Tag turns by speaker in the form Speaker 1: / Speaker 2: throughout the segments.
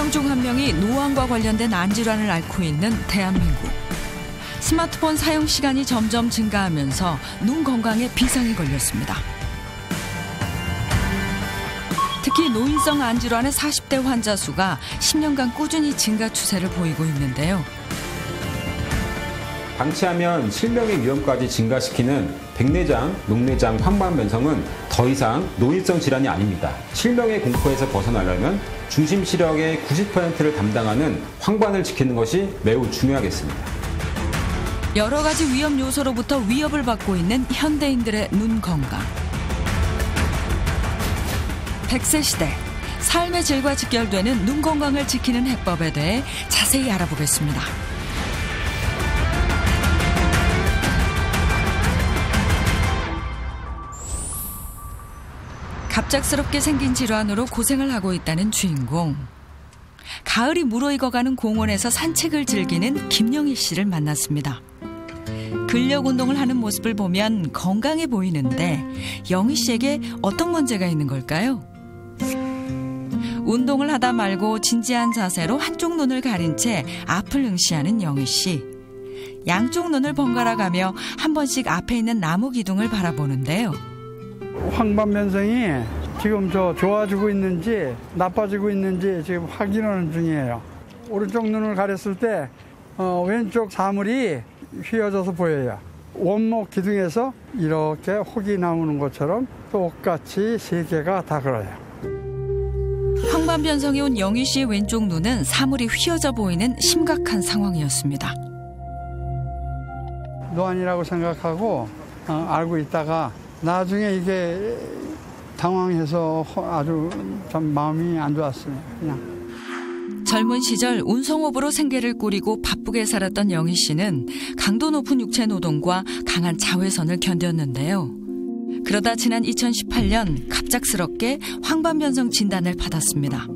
Speaker 1: 10명 중 1명이 노안과 관련된 안질환을 앓고 있는 대한민국. 스마트폰 사용 시간이 점점 증가하면서 눈 건강에 비상이 걸렸습니다. 특히 노인성 안질환의 40대 환자 수가 10년간 꾸준히 증가 추세를 보이고 있는데요.
Speaker 2: 방치하면 실명의 위험까지 증가시키는 백내장, 녹내장, 황반변성은 더 이상 노인성 질환이 아닙니다. 실명의 공포에서 벗어나려면 중심 시력의 90%를 담당하는 황반을 지키는 것이 매우 중요하겠습니다.
Speaker 1: 여러 가지 위험 요소로부터 위협을 받고 있는 현대인들의 눈 건강. 100세 시대, 삶의 질과 직결되는 눈 건강을 지키는 해법에 대해 자세히 알아보겠습니다. 갑작스럽게 생긴 질환으로 고생을 하고 있다는 주인공. 가을이 무르익어가는 공원에서 산책을 즐기는 김영희 씨를 만났습니다. 근력 운동을 하는 모습을 보면 건강해 보이는데 영희 씨에게 어떤 문제가 있는 걸까요? 운동을 하다 말고 진지한 자세로 한쪽 눈을 가린 채 앞을 응시하는 영희 씨. 양쪽 눈을 번갈아 가며 한 번씩 앞에 있는 나무 기둥을 바라보는데요.
Speaker 3: 황반변성이 지금 좋아지고 있는지 나빠지고 있는지 지금 확인하는 중이에요. 오른쪽 눈을 가렸을 때 왼쪽 사물이 휘어져서 보여요. 원목 기둥에서 이렇게 혹이 나오는 것처럼 똑같이 세 개가 다 그래요.
Speaker 1: 황반변성이 온 영희 씨의 왼쪽 눈은 사물이 휘어져 보이는 심각한 상황이었습니다.
Speaker 3: 노안이라고 생각하고 알고 있다가 나중에 이게 당황해서 아주 좀 마음이 안 좋았어요. 그냥.
Speaker 1: 젊은 시절 운송업으로 생계를 꾸리고 바쁘게 살았던 영희 씨는 강도 높은 육체 노동과 강한 자외선을 견뎠는데요. 그러다 지난 2018년 갑작스럽게 황반변성 진단을 받았습니다.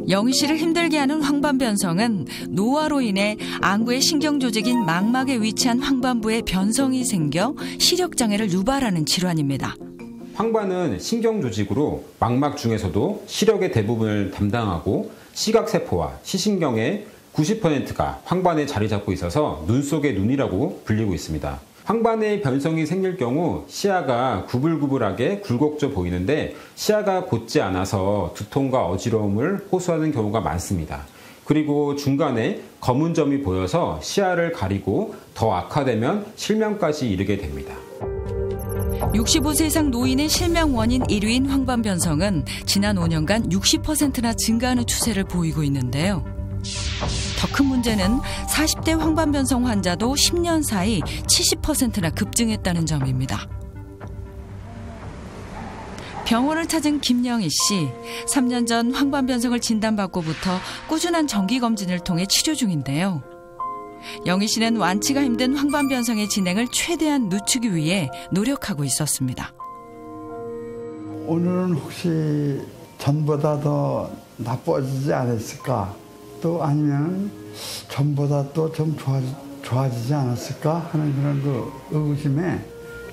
Speaker 1: 영희 씨를 힘들게 하는 황반변성은 노화로 인해 안구의 신경조직인 망막에 위치한 황반부에 변성이 생겨 시력장애를 유발하는 질환입니다.
Speaker 2: 황반은 신경조직으로 망막 중에서도 시력의 대부분을 담당하고 시각세포와 시신경의 90%가 황반에 자리 잡고 있어서 눈 속의 눈이라고 불리고 있습니다. 황반에 변성이 생길 경우 시야가 구불구불하게 굴곡져 보이는데 시야가 곧지 않아서 두통과 어지러움을 호소하는 경우가 많습니다. 그리고 중간에 검은 점이 보여서 시야를 가리고 더 악화되면 실명까지 이르게 됩니다.
Speaker 1: 65세 이상 노인의 실명 원인 1위인 황반변성은 지난 5년간 60%나 증가하는 추세를 보이고 있는데요. 더 큰 문제는 40대 황반변성 환자도 10년 사이 70%나 급증했다는 점입니다. 병원을 찾은 김영희 씨. 3년 전 황반변성을 진단받고부터 꾸준한 정기검진을 통해 치료 중인데요. 영희 씨는 완치가 힘든 황반변성의 진행을 최대한 늦추기 위해 노력하고 있었습니다.
Speaker 3: 오늘은 혹시 전보다 더 나빠지지 않았을까? 또 아니면 전보다 또 좀 좋아지지 않았을까 하는 그런 그 의구심에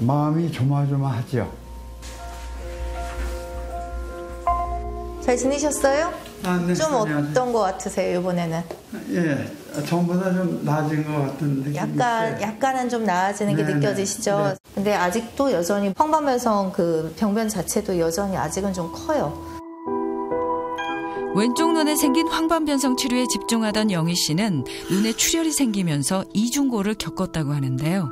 Speaker 3: 마음이 조마조마하죠.
Speaker 4: 잘 지내셨어요?
Speaker 3: 네,
Speaker 4: 좀 어떤 거 같으세요, 이번에는?
Speaker 3: 예, 전보다 좀 나아진 것 같은 느낌이 있어요.
Speaker 4: 약간은 좀 나아지는 게 느껴지시죠?
Speaker 3: 네.
Speaker 4: 근데 아직도 여전히 황반변성 그 병변 자체도 여전히 아직은 좀 커요.
Speaker 1: 왼쪽 눈에 생긴 황반변성 치료에 집중하던 영희 씨는 눈에 출혈이 생기면서 이중고를 겪었다고 하는데요.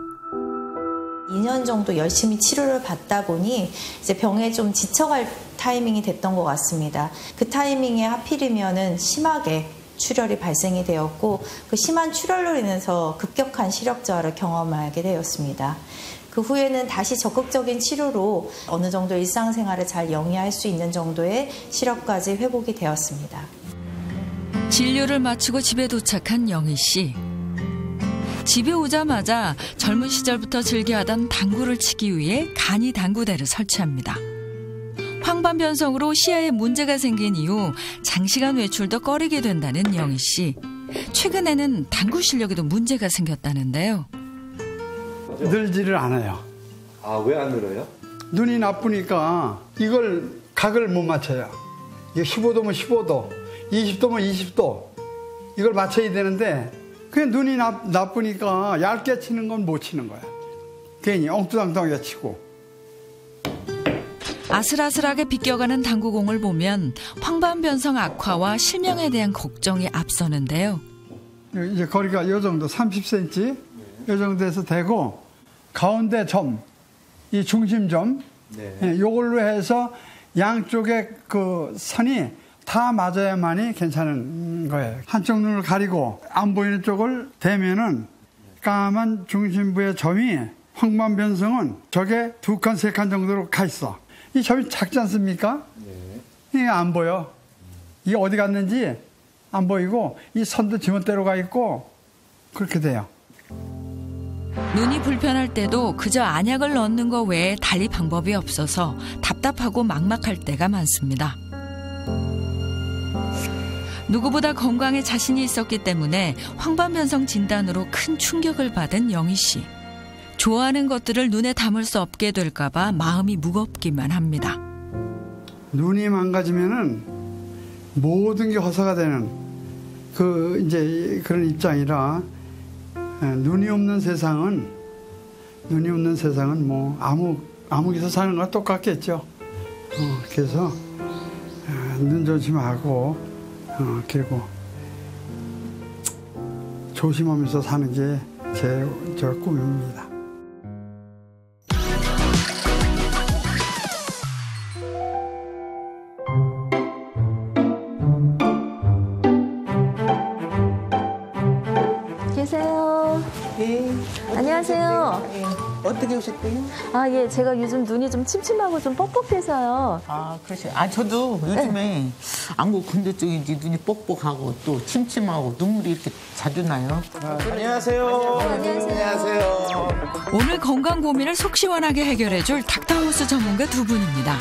Speaker 4: 2년 정도 열심히 치료를 받다 보니 이제 병에 좀 지쳐갈 타이밍이 됐던 것 같습니다. 그 타이밍에 하필이면은 심하게 출혈이 발생이 되었고 그 심한 출혈로 인해서 급격한 시력 저하를 경험하게 되었습니다. 그 후에는 다시 적극적인 치료로 어느 정도 일상생활을 잘 영위할 수 있는 정도의 시력까지 회복이 되었습니다.
Speaker 1: 진료를 마치고 집에 도착한 영희 씨. 집에 오자마자 젊은 시절부터 즐겨하던 당구를 치기 위해 간이 당구대를 설치합니다. 황반변성으로 시야에 문제가 생긴 이후 장시간 외출도 꺼리게 된다는 영희 씨. 최근에는 당구 실력에도 문제가 생겼다는데요.
Speaker 3: 늘지를 않아요.
Speaker 5: 아, 왜 안 늘어요?
Speaker 3: 눈이 나쁘니까 이걸 각을 못 맞춰요. 이게 15도면 15도, 20도면 20도 이걸 맞춰야 되는데 그냥 눈이 나쁘니까 얇게 치는 건 못 치는 거야. 괜히 엉뚱엉뚱하게 치고.
Speaker 1: 아슬아슬하게 비껴가는 당구공을 보면 황반변성 악화와 실명에 대한 걱정이 앞서는데요.
Speaker 3: 이제 거리가 이 정도 30cm 이 정도에서 되고 가운데 점, 이 중심점 이걸로 해서 양쪽에 그 선이 다 맞아야만이 괜찮은 거예요. 한쪽 눈을 가리고 안 보이는 쪽을 대면은 까만 중심부의 점이 황반변성은 저게 2칸, 3칸 정도로 가 있어. 이 점이 작지 않습니까? 이게 안 보여. 이게 어디 갔는지 안 보이고 이 선도 지멋대로 가 있고 그렇게 돼요.
Speaker 1: 눈이 불편할 때도 그저 안약을 넣는 거 외에 달리 방법이 없어서 답답하고 막막할 때가 많습니다. 누구보다 건강에 자신이 있었기 때문에 황반변성 진단으로 큰 충격을 받은 영희 씨. 좋아하는 것들을 눈에 담을 수 없게 될까 봐 마음이 무겁기만 합니다.
Speaker 3: 눈이 망가지면은 모든 게 허사가 되는 이제 그런 입장이라 눈이 없는 세상은 뭐 암흑에서 사는 거랑 똑같겠죠. 그래서 눈 조심하고 그리고 조심하면서 사는 게 제 꿈입니다.
Speaker 6: 계세요.
Speaker 7: 네.
Speaker 6: 안녕하세요.
Speaker 7: 네. 어떻게 오셨대요?
Speaker 6: 아, 예, 제가 요즘 눈이 좀 침침하고 좀 뻑뻑해서요.
Speaker 7: 아, 그러세요. 아, 저도 요즘에 안구 건대 쪽인지 눈이 뻑뻑하고 또 침침하고 눈물이 이렇게 자주 나요.
Speaker 5: 안녕하세요. 안녕하세요.
Speaker 1: 오늘 건강 고민을 속 시원하게 해결해줄 닥터하우스 전문가 두 분입니다.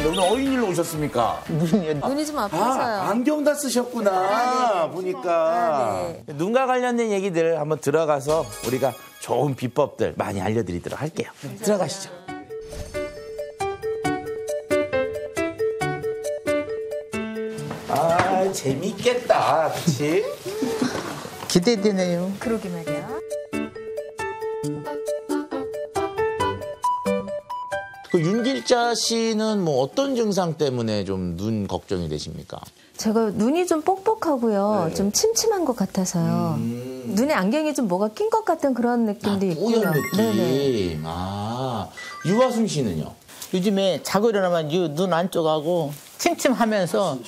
Speaker 8: 오늘 어린이로 오셨습니까?
Speaker 6: 눈이 좀 아파서요.
Speaker 8: 안경 다 쓰셨구나. 보니까.
Speaker 6: 네.
Speaker 8: 눈과 관련된 얘기들 한번 들어가서 우리가 좋은 비법들 많이 알려드리도록 할게요. 들어가시죠. 아, 재밌겠다. 그치?
Speaker 7: 기대되네요.
Speaker 6: 그러게 말이야.
Speaker 8: 그 윤길자 씨는 뭐 어떤 증상 때문에 좀 눈 걱정이 되십니까?
Speaker 6: 제가 눈이 좀 뻑뻑하고요. 좀 침침한 것 같아서요. 눈에 안경이 좀 뭐가 낀 것 같은 그런 느낌도 있고요.
Speaker 8: 뽀얀 느낌.
Speaker 6: 네네.
Speaker 8: 아, 유아순 씨는요?
Speaker 7: 요즘에 자고 일어나면 눈 안쪽하고 침침하면서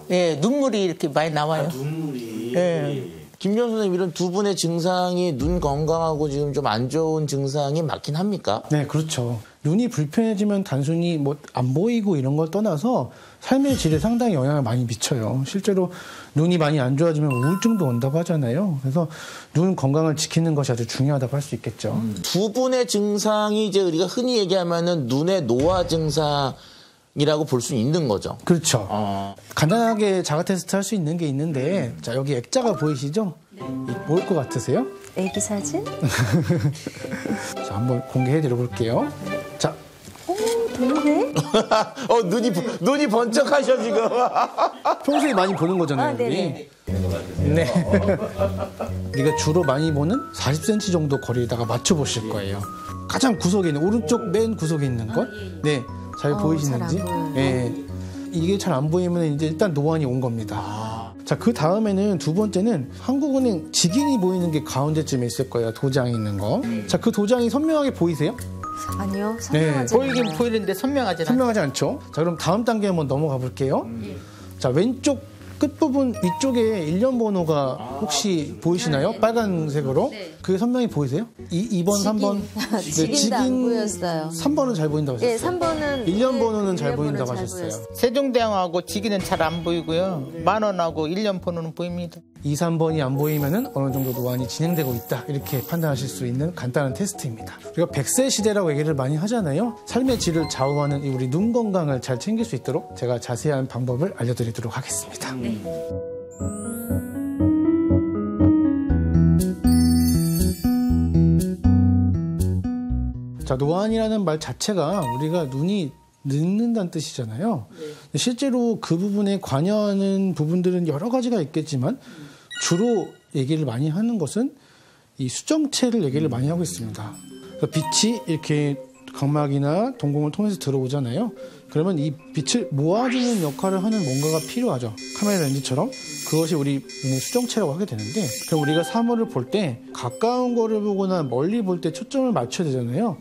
Speaker 7: 예, 눈물이 이렇게 많이 나와요.
Speaker 8: 눈물이.
Speaker 7: 예.
Speaker 8: 김경 선생님, 이런 두 분의 증상이 눈 건강하고 지금 좀 안 좋은 증상이 맞긴 합니까?
Speaker 9: 네, 그렇죠. 눈이 불편해지면 단순히 뭐 안 보이고 이런 걸 떠나서 삶의 질에 상당히 영향을 많이 미쳐요. 실제로 눈이 많이 안 좋아지면 우울증도 온다고 하잖아요. 그래서 눈 건강을 지키는 것이 아주 중요하다고 할 수 있겠죠.
Speaker 8: 두 분의 증상이 이제 우리가 흔히 얘기하면은 눈의 노화 증상이라고 볼 수 있는 거죠.
Speaker 9: 그렇죠. 간단하게 자가 테스트 할 수 있는 게 있는데, 자, 여기 액자가 보이시죠? 뭘 것 같으세요?
Speaker 6: 애기 사진?
Speaker 9: 자, 한번 공개해 드려 볼게요. 자,
Speaker 6: 동네?
Speaker 8: 눈이 번쩍하셔, 지금.
Speaker 9: 평소에 많이 보는 거잖아요.
Speaker 6: 아, 네네.
Speaker 9: 네. 우리가 주로 많이 보는 40cm 정도 거리에다가 맞춰보실 거예요. 가장 구석에 있는, 오른쪽 맨 구석에 있는 것. 네. 잘 보이시는지.
Speaker 6: 잘안 보여요.
Speaker 9: 네. 이게 잘 안 보이면 이제 일단 노안이 온 겁니다. 자, 그 다음에는 두 번째는 한국은행 직인이 보이는 게 가운데쯤에 있을 거예요. 도장이 있는 거. 자, 그 도장이 선명하게 보이세요?
Speaker 6: 아니요, 선명하지
Speaker 7: 보이긴
Speaker 6: 않아요.
Speaker 7: 보이는데 선명하지 않아요.
Speaker 9: 선명하지 않죠? 자, 그럼 다음 단계 한번 넘어가 볼게요. 자, 왼쪽 끝부분 위쪽에 일련 번호가 혹시 보이시나요? 빨간색으로. 그게 선명히 보이세요? 2번, 3번.
Speaker 6: 직인도 안 보였어요.
Speaker 9: 3번은 잘 보인다고 하셨어요.
Speaker 6: 예, 3번은
Speaker 9: 일련 번호는 잘 보인다고 하셨어요.
Speaker 7: 세종대왕하고 직위는 잘 안 보이고요. 만원하고 1년 번호는 보입니다.
Speaker 9: 2, 3번이 안 보이면은 어느 정도 노안이 진행되고 있다. 이렇게 판단하실 수 있는 간단한 테스트입니다. 우리가 100세 시대라고 얘기를 많이 하잖아요. 삶의 질을 좌우하는 이 우리 눈 건강을 잘 챙길 수 있도록 제가 자세한 방법을 알려드리도록 하겠습니다. 자, 노안이라는 말 자체가 우리가 눈이 늙는다는 뜻이잖아요. 실제로 그 부분에 관여하는 부분들은 여러 가지가 있겠지만 주로 얘기를 많이 하는 것은 이 수정체를 얘기를 많이 하고 있습니다. 빛이 이렇게 각막이나 동공을 통해서 들어오잖아요. 그러면 이 빛을 모아주는 역할을 하는 뭔가가 필요하죠. 카메라 렌즈처럼. 그것이 우리 눈의 수정체라고 하게 되는데, 그럼 우리가 사물을 볼 때 가까운 거를 보거나 멀리 볼 때 초점을 맞춰야 되잖아요.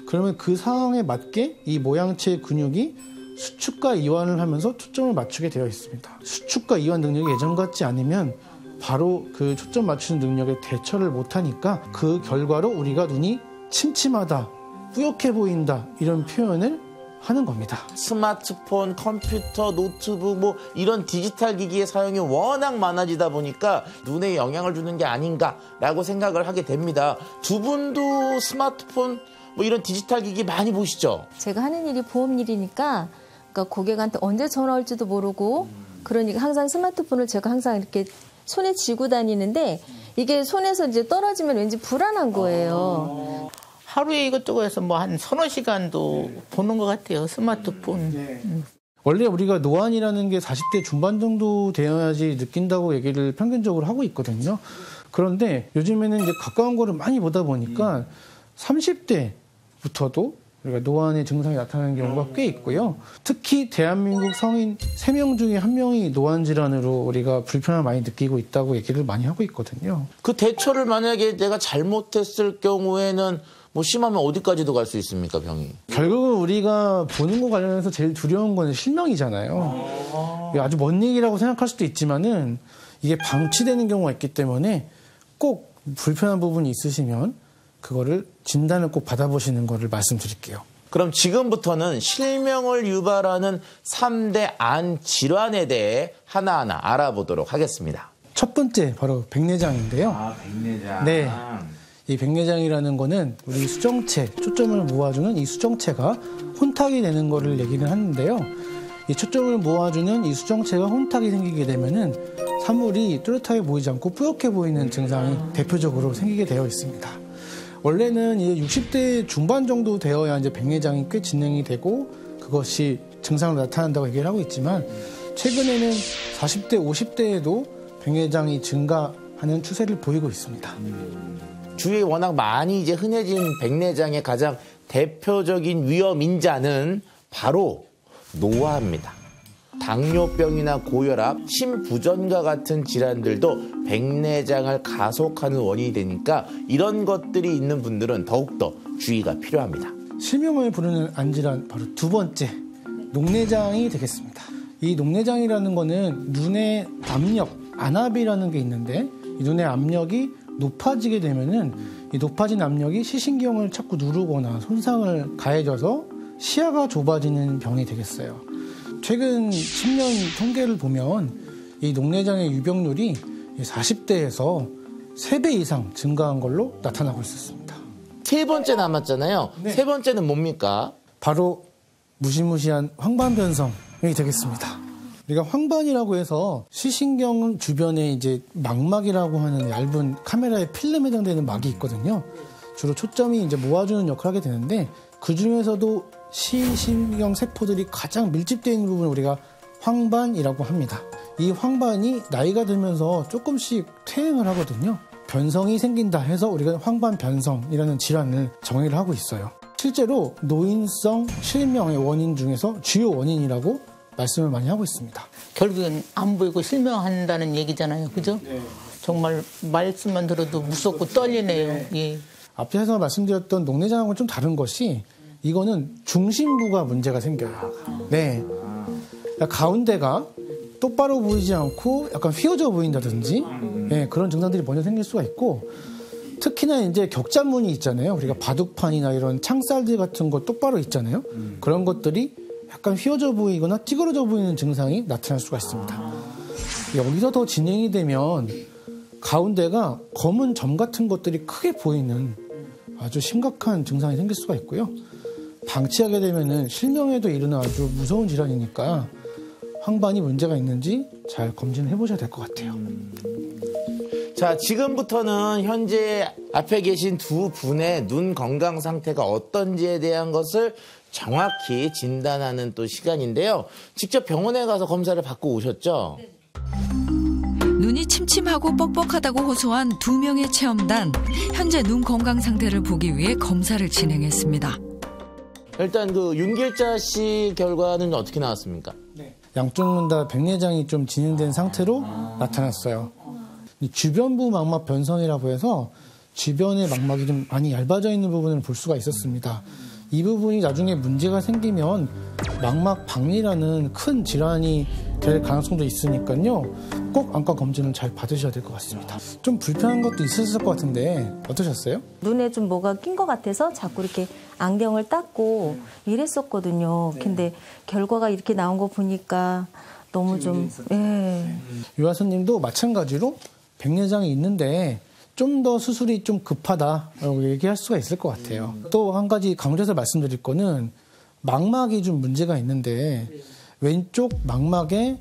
Speaker 9: 그러면 그 상황에 맞게 이 모양체의 근육이 수축과 이완을 하면서 초점을 맞추게 되어 있습니다. 수축과 이완 능력이 예전 같지 않으면 바로 그 초점 맞추는 능력에 대처를 못하니까 그 결과로 우리가 눈이 침침하다, 뿌옇게 보인다 이런 표현을 하는 겁니다.
Speaker 8: 스마트폰, 컴퓨터, 노트북 뭐 이런 디지털 기기의 사용이 워낙 많아지다 보니까 눈에 영향을 주는 게 아닌가라고 생각을 하게 됩니다. 두 분도 스마트폰 뭐 이런 디지털 기기 많이 보시죠?
Speaker 6: 제가 하는 일이 보험 일이니까 그러니까 고객한테 언제 전화 올지도 모르고 그러니까 항상 스마트폰을 제가 항상 이렇게 손에 쥐고 다니는데 이게 손에서 이제 떨어지면 왠지 불안한 거예요.
Speaker 7: 하루에 이것저것 해서 뭐 한 서너 시간도 보는 것 같아요, 스마트폰.
Speaker 9: 원래 우리가 노안이라는 게 40대 중반 정도 되어야지 느낀다고 얘기를 평균적으로 하고 있거든요. 그런데 요즘에는 이제 가까운 거를 많이 보다 보니까 30대부터도 우리가 노안의 증상이 나타나는 경우가 꽤 있고요. 특히 대한민국 성인 3명 중에 1명이 노안 질환으로 우리가 불편함을 많이 느끼고 있다고 얘기를 많이 하고 있거든요.
Speaker 8: 그 대처를 만약에 내가 잘못했을 경우에는 뭐 심하면 어디까지도 갈 수 있습니까, 병이?
Speaker 9: 결국은 우리가 보는 거 관련해서 제일 두려운 건 실명이잖아요. 아주 먼 얘기라고 생각할 수도 있지만은 이게 방치되는 경우가 있기 때문에 꼭 불편한 부분이 있으시면 그거를 진단을 꼭 받아보시는 거를 말씀드릴게요.
Speaker 8: 그럼 지금부터는 실명을 유발하는 3대 안 질환에 대해 하나하나 알아보도록 하겠습니다.
Speaker 9: 첫 번째 바로 백내장인데요.
Speaker 8: 백내장.
Speaker 9: 네. 이 백내장이라는 거는 우리 수정체, 초점을 모아주는 이 수정체가 혼탁이 되는 거를 얘기를 하는데요. 이 초점을 모아주는 이 수정체가 혼탁이 생기게 되면은 사물이 뚜렷하게 보이지 않고 뿌옇게 보이는 증상이 대표적으로 생기게 되어 있습니다. 원래는 이제 60대 중반 정도 되어야 이제 백내장이 꽤 진행이 되고 그것이 증상으로 나타난다고 얘기를 하고 있지만 최근에는 40대, 50대에도 백내장이 증가하는 추세를 보이고 있습니다.
Speaker 8: 주위에 워낙 많이 이제 흔해진 백내장의 가장 대표적인 위험 인자는 바로 노화입니다. 당뇨병이나 고혈압, 심부전과 같은 질환들도 백내장을 가속하는 원인이 되니까 이런 것들이 있는 분들은 더욱더 주의가 필요합니다.
Speaker 9: 실명을 부르는 안질환 바로 두 번째, 녹내장이 되겠습니다. 이 녹내장이라는 거는 눈의 압력, 안압이라는 게 있는데 이 눈의 압력이 높아지게 되면은 이 높아진 압력이 시신경을 자꾸 누르거나 손상을 가해져서 시야가 좁아지는 병이 되겠어요. 최근 10년 통계를 보면 이 녹내장의 유병률이 40대에서 3배 이상 증가한 걸로 나타나고 있었습니다.
Speaker 8: 세 번째 남았잖아요.
Speaker 9: 네.
Speaker 8: 세 번째는 뭡니까?
Speaker 9: 바로 무시무시한 황반변성이 되겠습니다. 우리가 황반이라고 해서 시신경 주변에 이제 망막이라고 하는 얇은 카메라의 필름에 해당되는 막이 있거든요. 주로 초점이 이제 모아주는 역할을 하게 되는데 그 중에서도 시신경 세포들이 가장 밀집되어 있는 부분을 우리가 황반이라고 합니다. 이 황반이 나이가 들면서 조금씩 퇴행을 하거든요. 변성이 생긴다 해서 우리가 황반변성이라는 질환을 정의를 하고 있어요. 실제로 노인성 실명의 원인 중에서 주요 원인이라고 말씀을 많이 하고 있습니다.
Speaker 7: 결국엔 안 보이고 실명한다는 얘기잖아요. 그죠? 네. 정말 말씀만 들어도 무섭고 떨리네요. 예.
Speaker 9: 앞에서 말씀드렸던 녹내장하고는 좀 다른 것이 이거는 중심부가 문제가 생겨요. 네. 가운데가 똑바로 보이지 않고 약간 휘어져 보인다든지 네, 그런 증상들이 먼저 생길 수가 있고 특히나 이제 격자문이 있잖아요. 우리가 바둑판이나 이런 창살들 같은 거 똑바로 있잖아요. 그런 것들이 약간 휘어져 보이거나 찌그러져 보이는 증상이 나타날 수가 있습니다. 여기서 더 진행이 되면 가운데가 검은 점 같은 것들이 크게 보이는 아주 심각한 증상이 생길 수가 있고요. 방치하게 되면은 실명에도 이르는 아주 무서운 질환이니까 황반이 문제가 있는지 잘 검진을 해보셔야 될 것 같아요.
Speaker 8: 자, 지금부터는 현재 앞에 계신 두 분의 눈 건강 상태가 어떤지에 대한 것을 정확히 진단하는 또 시간인데요. 직접 병원에 가서 검사를 받고 오셨죠?
Speaker 1: 눈이 침침하고 뻑뻑하다고 호소한 2명의 체험단. 현재 눈 건강 상태를 보기 위해 검사를 진행했습니다.
Speaker 8: 일단 그 윤길자 씨 결과는 어떻게 나왔습니까?
Speaker 9: 양쪽 눈 다 백내장이 좀 진행된 상태로 나타났어요. 주변부 망막 변성이라고 해서 주변의 망막이 좀 많이 얇아져 있는 부분을 볼 수가 있었습니다. 이 부분이 나중에 문제가 생기면 망막 박리라는 큰 질환이 될 가능성도 있으니까요. 꼭 안과 검진을 잘 받으셔야 될 것 같습니다. 좀 불편한 것도 있었을 것 같은데 어떠셨어요?
Speaker 6: 눈에 좀 뭐가 낀 것 같아서 자꾸 이렇게 안경을 닦고 이랬었거든요. 근데 결과가 이렇게 나온 거 보니까 너무 좀...
Speaker 9: 유아선님도 마찬가지로 백내장이 있는데 좀 더 수술이 좀 급하다라고 얘기할 수가 있을 것 같아요. 또 한 가지 강조해서 말씀드릴 거는 망막이 좀 문제가 있는데 왼쪽 망막에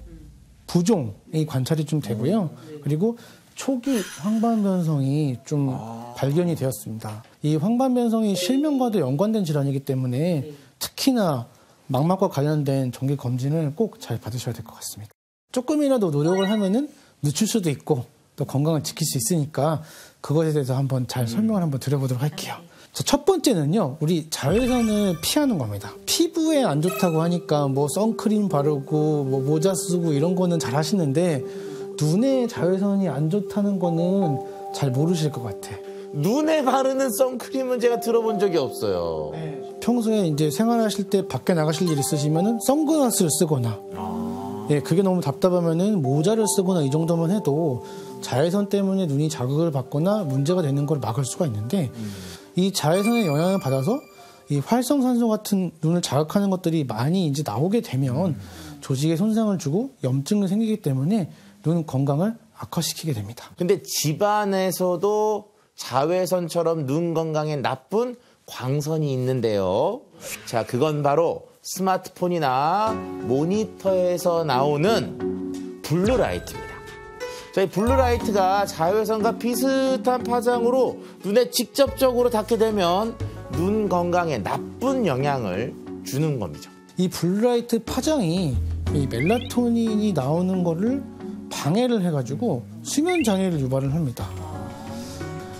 Speaker 9: 부종이 관찰이 좀 되고요. 그리고 초기 황반변성이 좀 발견이 되었습니다. 이 황반변성이 실명과도 연관된 질환이기 때문에 특히나 망막과 관련된 정기 검진을 꼭 잘 받으셔야 될 것 같습니다. 조금이라도 노력을 하면은 늦출 수도 있고 또 건강을 지킬 수 있으니까 그것에 대해서 한번 잘 설명을 한번 드려보도록 할게요. 첫 번째는요, 우리 자외선을 피하는 겁니다. 피부에 안 좋다고 하니까 뭐 선크림 바르고 뭐 모자 쓰고 이런 거는 잘 하시는데 눈에 자외선이 안 좋다는 거는 잘 모르실 것 같아.
Speaker 8: 눈에 바르는 선크림은 제가 들어본 적이 없어요.
Speaker 9: 평소에 이제 생활하실 때 밖에 나가실 일 있으시면은 선글라스를 쓰거나 그게 너무 답답하면은 모자를 쓰거나 이 정도만 해도 자외선 때문에 눈이 자극을 받거나 문제가 되는 걸 막을 수가 있는데 이 자외선의 영향을 받아서 이 활성산소 같은 눈을 자극하는 것들이 많이 이제 나오게 되면 조직에 손상을 주고 염증이 생기기 때문에 눈 건강을 악화시키게 됩니다.
Speaker 8: 근데 집안에서도 자외선처럼 눈 건강에 나쁜 광선이 있는데요. 자, 그건 바로 스마트폰이나 모니터에서 나오는 블루라이트입니다. 자, 이 블루라이트가 자외선과 비슷한 파장으로 눈에 직접적으로 닿게 되면 눈 건강에 나쁜 영향을 주는 겁니다.
Speaker 9: 이 블루라이트 파장이 이 멜라토닌이 나오는 거를 방해를 해가지고 수면 장애를 유발을 합니다.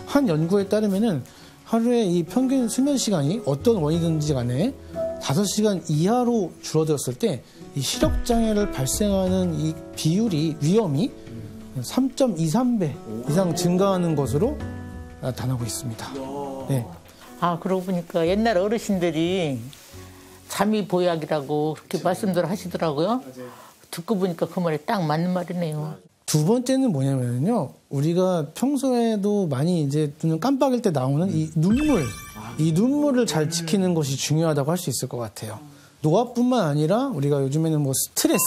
Speaker 9: 한 연구에 따르면은 하루에 이 평균 수면 시간이 어떤 원인이든지 간에 5시간 이하로 줄어들었을 때 이 시력 장애를 발생하는 이 비율이 위험이 3.23배 이상 증가하는 것으로 나타나고 있습니다. 네.
Speaker 7: 아, 그러고 보니까 옛날 어르신들이 잠이 보약이라고 그렇게 말씀들 하시더라고요. 듣고 보니까 그 말이 딱 맞는 말이네요.
Speaker 9: 두 번째는 뭐냐면요. 우리가 평소에도 많이 이제 눈을 깜빡일 때 나오는 이 눈물, 이 눈물을 잘 지키는 것이 중요하다고 할 수 있을 것 같아요. 노화뿐만 아니라 우리가 요즘에는 뭐 스트레스,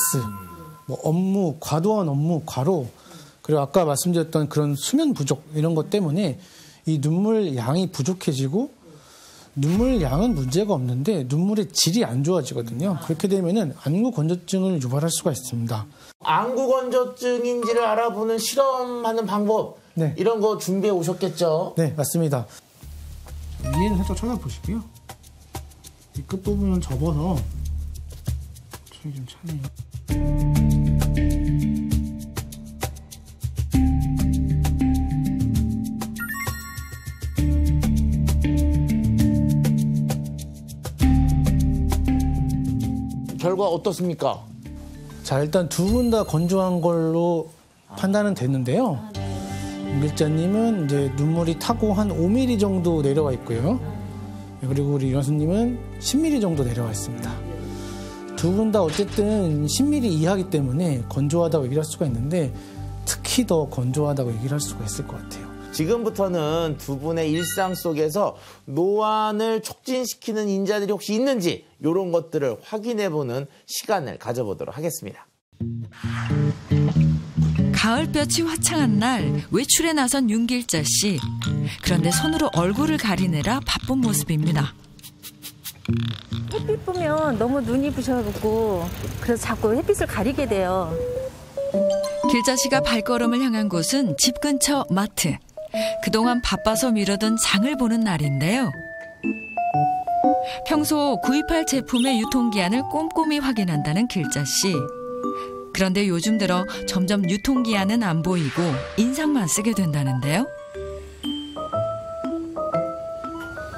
Speaker 9: 뭐 업무, 과도한 업무, 과로, 그리고 아까 말씀드렸던 그런 수면 부족 이런 것 때문에 이 눈물 양이 부족해지고 눈물 양은 문제가 없는데 눈물의 질이 안 좋아지거든요. 그렇게 되면은 안구 건조증을 유발할 수가 있습니다.
Speaker 8: 안구 건조증인지를 알아보는 실험하는 방법 이런 거 준비해 오셨겠죠?
Speaker 9: 네, 맞습니다. 위에는 살짝 쳐다보시고요. 이 끝부분은 접어서 저기 좀 차네요.
Speaker 8: 결과 어떻습니까?
Speaker 9: 자, 일단 두 분 다 건조한 걸로 판단은 됐는데요. 밀자님은 이제 눈물이 타고 한 5mm 정도 내려와 있고요. 그리고 우리 유아수님은 10mm 정도 내려와 있습니다. 두 분 다 어쨌든 10mm 이하이기 때문에 건조하다고 얘기를 할 수가 있는데 특히 더 건조하다고 얘기를 할 수가 있을 것 같아요.
Speaker 8: 지금부터는 두 분의 일상 속에서 노안을 촉진시키는 인자들이 혹시 있는지 이런 것들을 확인해보는 시간을 가져보도록 하겠습니다.
Speaker 1: 가을볕이 화창한 날 외출에 나선 윤길자 씨. 그런데 손으로 얼굴을 가리느라 바쁜 모습입니다.
Speaker 6: 햇빛 보면 너무 눈이 부셔갖고 그래서 자꾸 햇빛을 가리게 돼요.
Speaker 1: 길자 씨가 발걸음을 향한 곳은 집 근처 마트. 그동안 바빠서 미뤄둔 장을 보는 날인데요. 평소 구입할 제품의 유통기한을 꼼꼼히 확인한다는 길자 씨. 그런데 요즘 들어 점점 유통기한은 안 보이고 인상만 쓰게 된다는데요.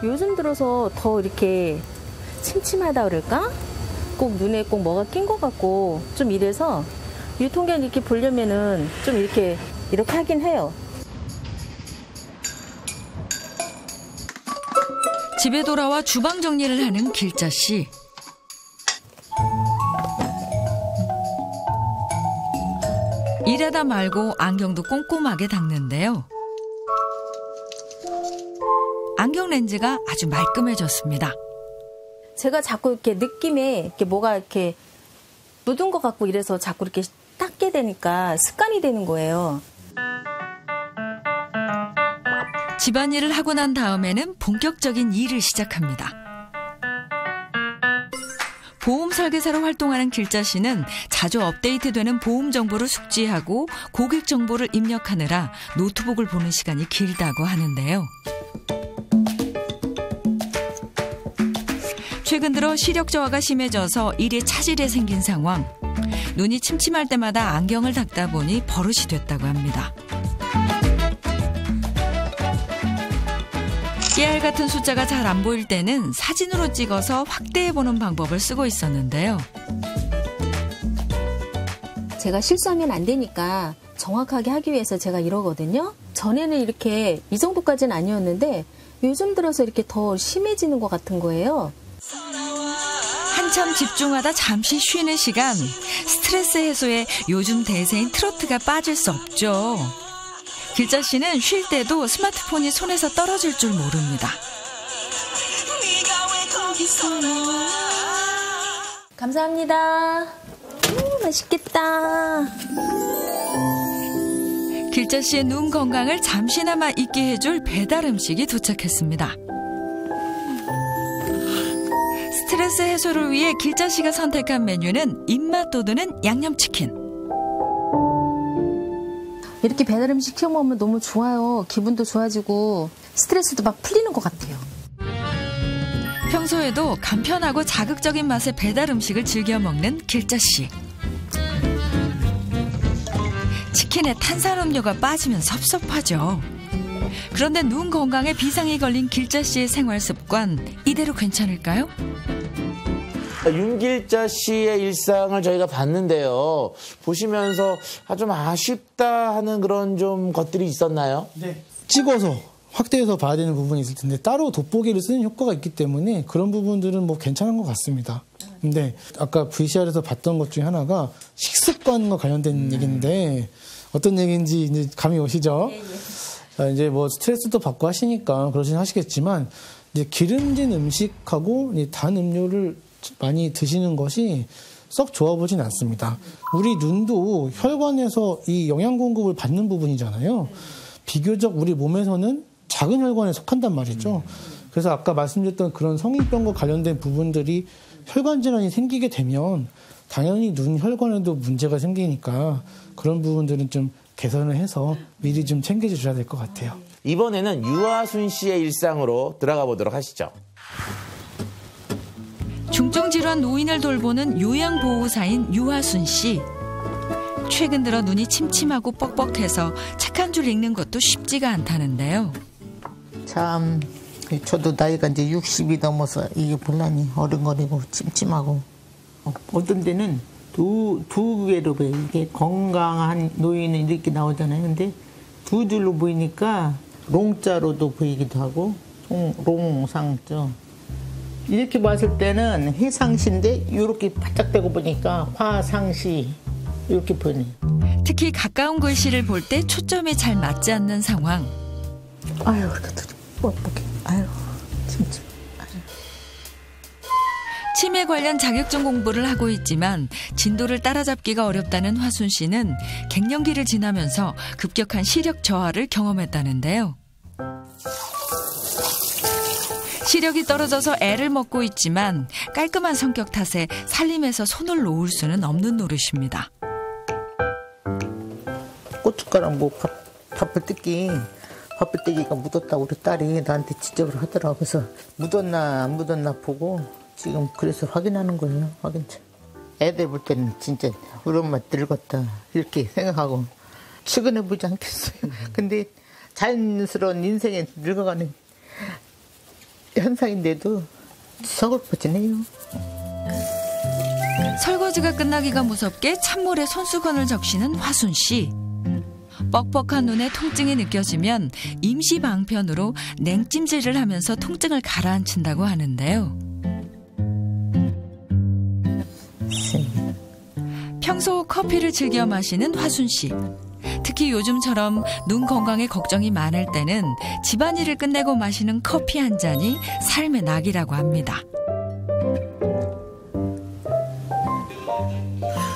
Speaker 6: 요즘 들어서 더 이렇게 침침하다 그럴까? 꼭 눈에 꼭 뭐가 낀 것 같고 좀 이래서 유통기한 이렇게 보려면은 좀 이렇게 하긴 해요.
Speaker 1: 집에 돌아와 주방 정리를 하는 길자 씨. 일하다 말고 안경도 꼼꼼하게 닦는데요. 안경 렌즈가 아주 말끔해졌습니다.
Speaker 6: 제가 자꾸 이렇게 느낌에 이렇게 뭐가 이렇게 묻은 것 같고 이래서 자꾸 이렇게 닦게 되니까 습관이 되는 거예요.
Speaker 1: 집안일을 하고 난 다음에는 본격적인 일을 시작합니다. 보험 설계사로 활동하는 길자 씨는 자주 업데이트되는 보험 정보를 숙지하고 고객 정보를 입력하느라 노트북을 보는 시간이 길다고 하는데요. 최근 들어 시력 저하가 심해져서 일에 차질이 생긴 상황. 눈이 침침할 때마다 안경을 닦다 보니 버릇이 됐다고 합니다. 깨알 같은 숫자가 잘 안 보일 때는 사진으로 찍어서 확대해보는 방법을 쓰고 있었는데요.
Speaker 6: 제가 실수하면 안 되니까 정확하게 하기 위해서 제가 이러거든요. 전에는 이렇게 이 정도까지는 아니었는데 요즘 들어서 이렇게 더 심해지는 것 같은 거예요.
Speaker 1: 한참 집중하다 잠시 쉬는 시간, 스트레스 해소에 요즘 대세인 트로트가 빠질 수 없죠. 길자 씨는 쉴 때도 스마트폰이 손에서 떨어질 줄 모릅니다.
Speaker 6: 감사합니다. 맛있겠다.
Speaker 1: 길자 씨의 눈 건강을 잠시나마 잊게 해줄 배달 음식이 도착했습니다. 스트레스 해소를 위해 길자 씨가 선택한 메뉴는 입맛 돋우는 양념치킨.
Speaker 6: 이렇게 배달 음식 시켜 먹으면 너무 좋아요. 기분도 좋아지고 스트레스도 막 풀리는 것 같아요.
Speaker 1: 평소에도 간편하고 자극적인 맛의 배달 음식을 즐겨 먹는 길자 씨. 치킨에 탄산음료가 빠지면 섭섭하죠. 그런데 눈 건강에 비상이 걸린 길자 씨의 생활 습관, 이대로 괜찮을까요?
Speaker 8: 윤길자 씨의 일상을 저희가 봤는데요. 보시면서 좀 아쉽다 하는 그런 좀 것들이 있었나요?
Speaker 9: 네. 찍어서 확대해서 봐야 되는 부분이 있을 텐데 따로 돋보기를 쓰는 효과가 있기 때문에 그런 부분들은 뭐 괜찮은 것 같습니다. 근데 아까 VCR에서 봤던 것 중에 하나가 식습관과 관련된 얘기인데 어떤 얘기인지 이제 감이 오시죠? 이제 뭐 스트레스도 받고 하시니까 그러긴 하시겠지만 이제 기름진 음식하고 단 음료를 많이 드시는 것이 썩 좋아 보진 않습니다. 우리 눈도 혈관에서 이 영양 공급을 받는 부분이잖아요. 비교적 우리 몸에서는 작은 혈관에 속한단 말이죠. 그래서 아까 말씀드렸던 그런 성인병과 관련된 부분들이 혈관 질환이 생기게 되면 당연히 눈 혈관에도 문제가 생기니까 그런 부분들은 좀 개선을 해서 미리 좀 챙겨주셔야 될 것 같아요.
Speaker 8: 이번에는 유아순 씨의 일상으로 들어가 보도록 하시죠.
Speaker 1: 중증질환 노인을 돌보는 요양보호사인 유하순 씨. 최근 들어 눈이 침침하고 뻑뻑해서 책 한 줄 읽는 것도 쉽지가 않다는데요.
Speaker 7: 참, 저도 나이가 이제 60이 넘어서 이게 볼라니 어른거리고 침침하고. 어떤 데는 두 개로 보여요. 이게 건강한 노인은 이렇게 나오잖아요. 근데 두 줄로 보이니까 롱자로도 보이기도 하고, 롱상죠. 이렇게 봤을 때는 해상시인데 이렇게 바짝대고 보니까 화상시 이렇게 보이네.
Speaker 1: 특히 가까운 글씨를 볼 때 초점이 잘 맞지 않는 상황.
Speaker 7: 아유, 그래도 뻑뻑해. 아유, 진짜.
Speaker 1: 치매 관련 자격증 공부를 하고 있지만 진도를 따라잡기가 어렵다는 화순 씨는 갱년기를 지나면서 급격한 시력 저하를 경험했다는데요. 시력이 떨어져서 애를 먹고 있지만 깔끔한 성격 탓에 살림에서 손을 놓을 수는 없는 노릇입니다.
Speaker 7: 고춧가루 뭐 밥을 뜯기 커피떼기가 묻었다고 우리 딸이 나한테 지적을 하더라고. 그래서 묻었나 안 묻었나 보고 지금 그래서 확인하는 거예요. 확인차. 애들 볼 때는 진짜 우리 엄마 늙었다 이렇게 생각하고 출근해보지 않겠어요. 근데 자연스러운 인생에 늙어가는 현상인데도 서글퍼지네요.
Speaker 1: 설거지가 끝나기가 무섭게 찬물에 손수건을 적시는 화순 씨. 뻑뻑한 눈에 통증이 느껴지면 임시 방편으로 냉찜질을 하면서 통증을 가라앉힌다고 하는데요. 평소 커피를 즐겨 마시는 화순 씨. 특히 요즘처럼 눈 건강에 걱정이 많을 때는 집안일을 끝내고 마시는 커피 한 잔이 삶의 낙이라고 합니다.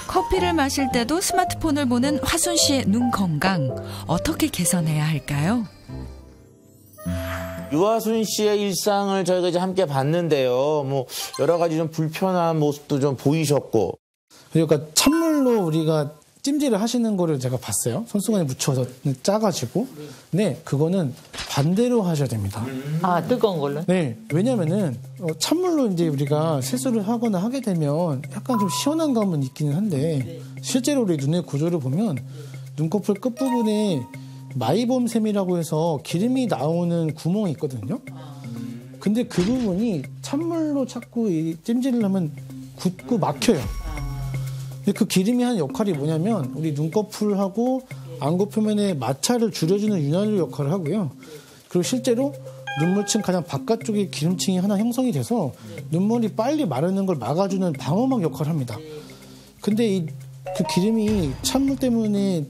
Speaker 1: 커피를 마실 때도 스마트폰을 보는 화순 씨의 눈 건강 어떻게 개선해야 할까요?
Speaker 8: 유화순 씨의 일상을 저희가 이제 함께 봤는데요. 뭐 여러 가지 좀 불편한 모습도 좀 보이셨고.
Speaker 9: 그러니까 찬물로 우리가 찜질을 하시는 거를 제가 봤어요. 손수건에 묻혀서 짜가지고. 네, 그거는 반대로 하셔야 됩니다.
Speaker 7: 아, 뜨거운 걸로?
Speaker 9: 네, 왜냐면은 찬물로 이제 우리가 세수를 하거나 하게 되면 약간 좀 시원한 감은 있기는 한데 실제로 우리 눈의 구조를 보면 눈꺼풀 끝부분에 마이범샘이라고 해서 기름이 나오는 구멍이 있거든요. 근데 그 부분이 찬물로 자꾸 이 찜질을 하면 굳고 막혀요. 근데 그 기름이 하는 역할이 뭐냐면 우리 눈꺼풀하고 안구 표면의 마찰을 줄여주는 윤활유 역할을 하고요. 그리고 실제로 눈물층 가장 바깥쪽에 기름층이 하나 형성이 돼서 눈물이 빨리 마르는 걸 막아주는 방어막 역할을 합니다. 근데 그 기름이 찬물 때문에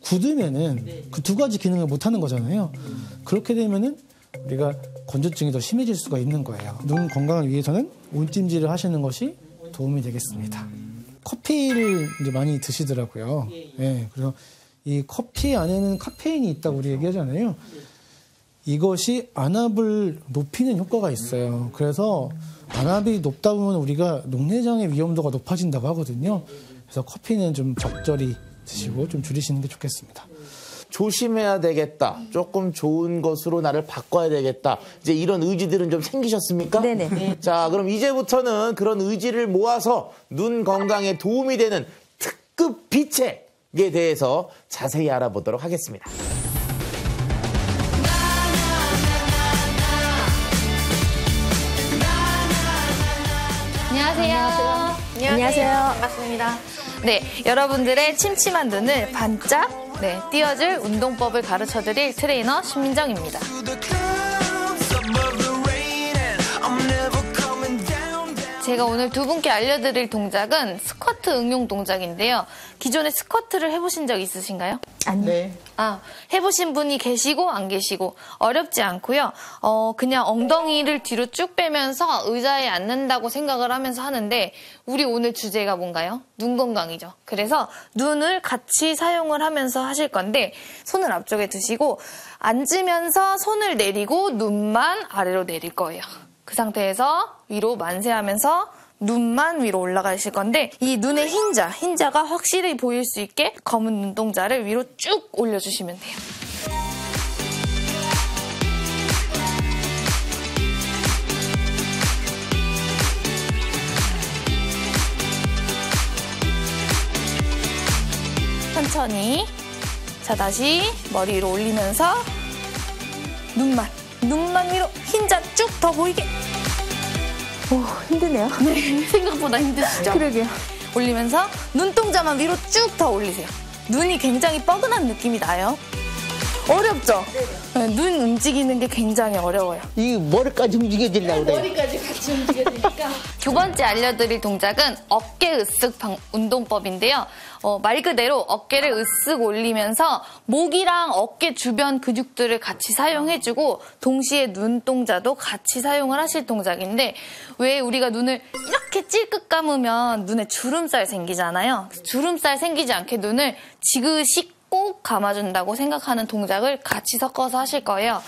Speaker 9: 굳으면은 그 두 가지 기능을 못 하는 거잖아요. 그렇게 되면은 우리가 건조증이 더 심해질 수가 있는 거예요. 눈 건강을 위해서는 온찜질을 하시는 것이 도움이 되겠습니다. 커피를 이제 많이 드시더라고요. 네, 그래서 이 커피 안에는 카페인이 있다고 우리 얘기하잖아요. 이것이 안압을 높이는 효과가 있어요. 그래서 안압이 높다 보면 우리가 녹내장의 위험도가 높아진다고 하거든요. 그래서 커피는 좀 적절히 드시고 좀 줄이시는 게 좋겠습니다.
Speaker 8: 조심해야 되겠다. 조금 좋은 것으로 나를 바꿔야 되겠다. 이제 이런 의지들은 좀 생기셨습니까?
Speaker 6: 네네.
Speaker 8: 자, 그럼 이제부터는 그런 의지를 모아서 눈 건강에 도움이 되는 특급 비책에 대해서 자세히 알아보도록 하겠습니다.
Speaker 10: 안녕하세요.
Speaker 6: 안녕하세요.
Speaker 10: 반갑습니다. 네, 여러분들의 침침한 눈을 반짝 띄워줄 운동법을 가르쳐드릴 트레이너 신민정입니다. 제가 오늘 두 분께 알려드릴 동작은 스쿼트 응용 동작인데요. 기존에 스쿼트를 해보신 적 있으신가요?
Speaker 6: 아니요.
Speaker 7: 네.
Speaker 10: 해보신 분이 계시고 안 계시고 어렵지 않고요. 그냥 엉덩이를 뒤로 쭉 빼면서 의자에 앉는다고 생각을 하면서 하는데 우리 오늘 주제가 뭔가요? 눈 건강이죠. 그래서 눈을 같이 사용을 하면서 하실 건데 손을 앞쪽에 두시고 앉으면서 손을 내리고 눈만 아래로 내릴 거예요. 그 상태에서 위로 만세하면서 눈만 위로 올라가실 건데 이 눈의 흰자가 확실히 보일 수 있게 검은 눈동자를 위로 쭉 올려주시면 돼요. 천천히. 자, 다시 머리 위로 올리면서 눈만 위로 흰자 쭉 더 보이게.
Speaker 6: 오, 힘드네요.
Speaker 10: 네, 생각보다 힘드시죠?
Speaker 6: 그러게요.
Speaker 10: 올리면서 눈동자만 위로 쭉 더 올리세요. 눈이 굉장히 뻐근한 느낌이 나요. 어렵죠? 네, 눈 움직이는 게 굉장히 어려워요.
Speaker 7: 이 머리까지 움직여지려고 그래.
Speaker 10: 머리까지 같이 움직여지니까. 두 번째 알려드릴 동작은 어깨 으쓱 운동법인데요. 말 그대로 어깨를 으쓱 올리면서 목이랑 어깨 주변 근육들을 같이 사용해주고 동시에 눈동자도 같이 사용을 하실 동작인데 왜 우리가 눈을 이렇게 찔끗 감으면 눈에 주름살 생기잖아요. 주름살 생기지 않게 눈을 지그시 꼭 감아준다고 생각하는 동작을 같이 섞어서 하실 거예요.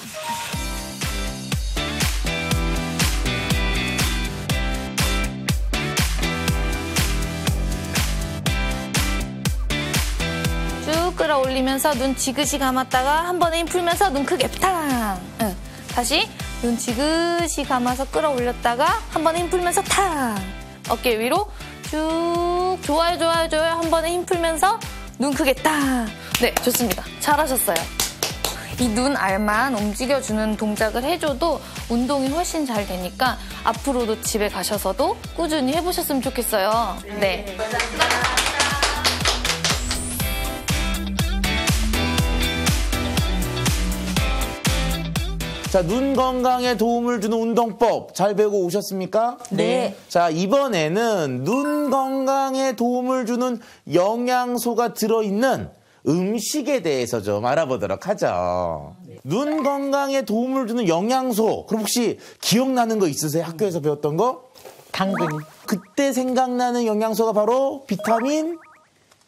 Speaker 10: 쭉 끌어올리면서 눈 지그시 감았다가 한 번에 힘 풀면서 눈 크게 탕. 다시 눈 지그시 감아서 끌어올렸다가 한 번에 힘 풀면서 탕. 어깨 위로 쭉. 좋아요, 좋아요, 좋아요. 한 번에 힘 풀면서 눈 크게 딱. 네, 좋습니다. 잘하셨어요. 이 눈 알만 움직여주는 동작을 해줘도 운동이 훨씬 잘 되니까 앞으로도 집에 가셔서도 꾸준히 해보셨으면 좋겠어요. 네.
Speaker 8: 자, 눈 건강에 도움을 주는 운동법 잘 배우고 오셨습니까?
Speaker 6: 네.
Speaker 8: 자, 이번에는 눈 건강에 도움을 주는 영양소가 들어있는 음식에 대해서 좀 알아보도록 하죠. 눈 건강에 도움을 주는 영양소, 그럼 혹시 기억나는 거 있으세요? 학교에서 배웠던 거?
Speaker 7: 당근.
Speaker 8: 그때 생각나는 영양소가 바로 비타민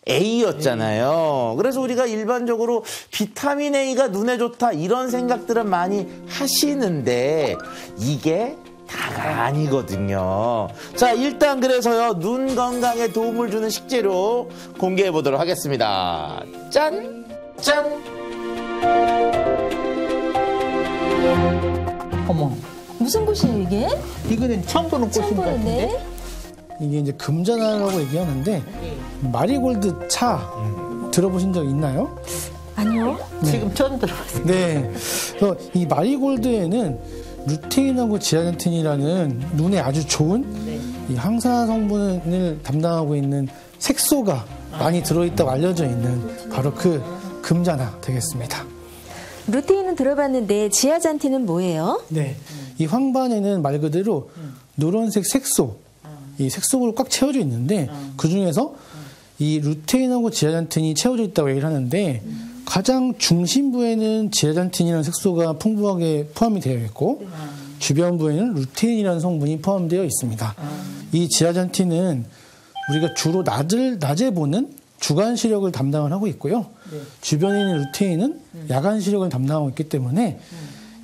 Speaker 8: A였잖아요. 그래서 우리가 일반적으로 비타민 A가 눈에 좋다 이런 생각들은 많이 하시는데 이게 다가 아니거든요. 자, 일단 그래서요, 눈 건강에 도움을 주는 식재료 공개해 보도록 하겠습니다. 짠! 짠!
Speaker 7: 어머,
Speaker 6: 무슨 꽃이에요, 이게?
Speaker 7: 이거는 처음 보는 꽃인 것 같은데?
Speaker 9: 이게 이제 금자나라고 얘기하는데 마리골드 차 들어보신 적 있나요?
Speaker 6: 아니요.
Speaker 9: 네.
Speaker 7: 지금 처음 들어봤어요.
Speaker 9: 네. 그래서 이 마리골드에는 루테인하고 지아젠틴이라는 눈에 아주 좋은 이 항산화 성분을 담당하고 있는 색소가 많이 들어있다고 알려져 있는 바로 그 금자나 되겠습니다.
Speaker 6: 루테인은 들어봤는데 지아잔틴은 뭐예요?
Speaker 9: 네. 이 황반에는 말 그대로 노란색 색소, 이 색소로 꽉 채워져 있는데 그 중에서 이 루테인하고 지아잔틴이 채워져 있다고 얘기를 하는데 가장 중심부에는 지아잔틴이라는 색소가 풍부하게 포함이 되어 있고 주변부에는 루테인이라는 성분이 포함되어 있습니다. 이 지아잔틴은 우리가 주로 낮에 보는 주간 시력을 담당을 하고 있고요. 주변에 있는 루테인은 야간 시력을 담당하고 있기 때문에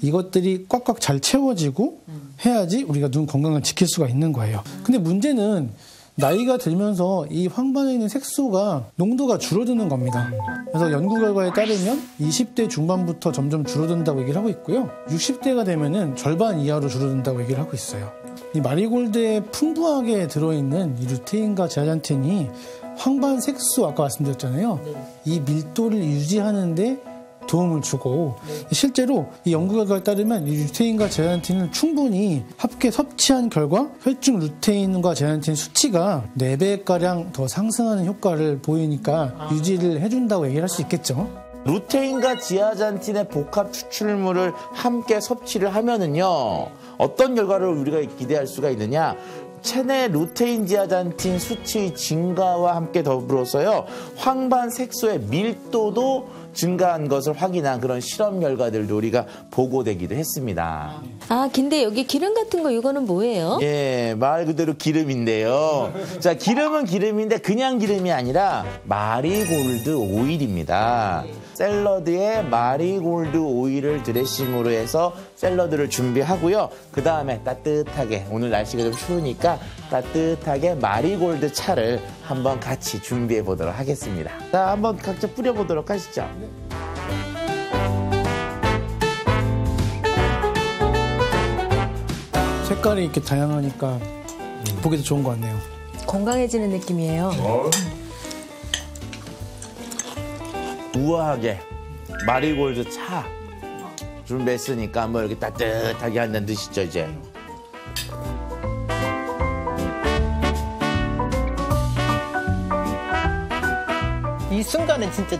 Speaker 9: 이것들이 꽉꽉 잘 채워지고 해야지 우리가 눈 건강을 지킬 수가 있는 거예요. 근데 문제는 나이가 들면서 이 황반에 있는 색소가 농도가 줄어드는 겁니다. 그래서 연구 결과에 따르면 20대 중반부터 점점 줄어든다고 얘기를 하고 있고요. 60대가 되면은 절반 이하로 줄어든다고 얘기를 하고 있어요. 이 마리골드에 풍부하게 들어있는 이 루테인과 지아잔틴이 황반 색소 아까 말씀드렸잖아요. 이 밀도를 유지하는데 도움을 주고 실제로 이 연구 결과에 따르면 이 루테인과 지아잔틴을 충분히 함께 섭취한 결과 혈중 루테인과 지아잔틴 수치가 4배가량 더 상승하는 효과를 보이니까 유지를 해준다고 얘기를 할 수 있겠죠.
Speaker 8: 루테인과 지아잔틴의 복합 추출물을 함께 섭취를 하면은요, 어떤 결과를 우리가 기대할 수가 있느냐? 체내 루테인 지아잔틴 수치의 증가와 함께 더불어서요, 황반 색소의 밀도도 증가한 것을 확인한 그런 실험 결과들도 우리가 보고되기도 했습니다.
Speaker 6: 아, 근데 여기 기름 같은 거 이거는 뭐예요?
Speaker 8: 예, 말 그대로 기름인데요. 자, 기름은 기름인데 그냥 기름이 아니라 마리골드 오일입니다. 샐러드에 마리골드 오일을 드레싱으로 해서 샐러드를 준비하고요. 그 다음에 따뜻하게, 오늘 날씨가 좀 추우니까 따뜻하게 마리골드 차를 한번 같이 준비해 보도록 하겠습니다. 자, 한번 각자 뿌려보도록 하시죠.
Speaker 9: 색깔이 이렇게 다양하니까 보기도 좋은 것 같네요.
Speaker 6: 건강해지는 느낌이에요.
Speaker 8: 우아하게 마리골드 차 준비했으니까 한번 이렇게 따뜻하게 한 잔 드시죠, 이제.
Speaker 7: 이 순간은 진짜